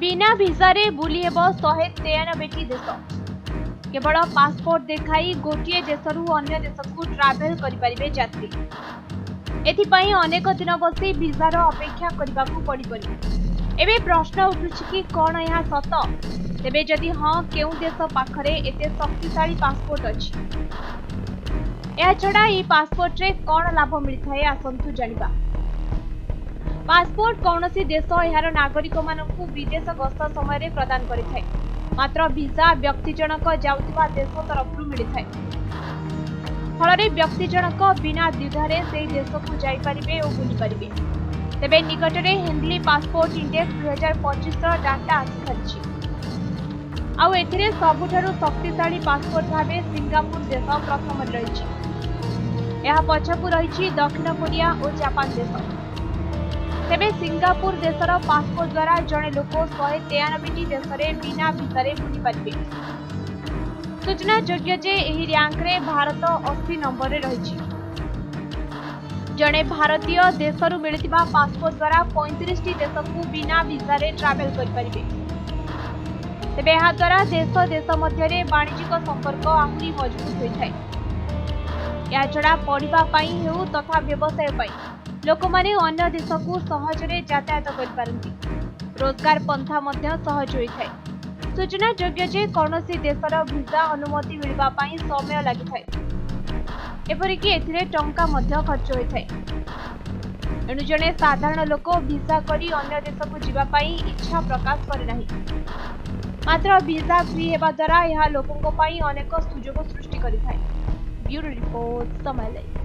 बिना भिसारे बुली हेब 193 देश। केवल पासपोर्ट देखाई गोटे देशरू अन्य देश को ट्रावेल करें यात्री। एथिपाई अनेक दिन बसी भिसार अपेक्षा करने को पड़े। एबे प्रश्न उठुछि कि कौन यह सत? तेबे जदि हाँ, केउ देश पाखरे एते शक्तिशाली पासपोर्ट अछि? या छड़ा ई पासपोर्ट रे कौन लाभ मिलता है आसंतु जानिबा। पासपोर्ट कौनसी देश यार नागरिक मानकु विदेश गस्त समय प्रदान करिथाय, मात्र भिसा व्यक्ति जनक जाउतिबा देश तरफरु मिलिथाय। फलरे व्यक्ति जनक बिना द्विधारे से देश को जाई परिबे और बुली परिबे। तेबे निकटरे हेनली पासपोर्ट इंडेक्स 2025 डाटा आसी सारिछि। आउ एथिरे सबुठारु शक्तिशाली पासपोर्ट भाबे सिंगापुर देश प्रथम रहिछि। यह पछकु रहिछि दक्षिण कोरिया और जापान देश। तेबे सिंगापुर देशर पासपोर्ट द्वारा जड़े लोक 193 देश में बिना भिसारे बुली पारिबे। सूचना योग्य जे एही रैंक रे भारत 80 नंबर रे रहिछि। जड़े भारतीय देशरू मिलतिबा पासपोर्ट द्वारा 35 देश को बिना भिसारे ट्रावेल करि परिबे। तेबे यह द्वारा देश मध्य वाणिज्यिक संपर्क आहुरी मजबूत होइथाय। या छड़ा पढ़िबा पई हेउ तथा व्यवसाय पई लोक माने अन्य देश को सहजरे यातायात कर पारंती। रोजगार पंथा मध्य सहज होइथाय। सूचना योग्य जे कौनसी देशर भिसा अनुमति मिलबा पई समय लागिथाय। एपरिकी एथिरे टंका मध्य खर्च होइथाय। एणु जणे साधारण लोक भिसा करी अन्य देश को जीवा पई इच्छा प्रकाश करे नाही। मात्र भिसा फ्री हेबा द्वारा यह लोकंक पई अनेक सुजोग सृष्टि करिथाय। ब्यूरो रिपोर्ट समय लाइव।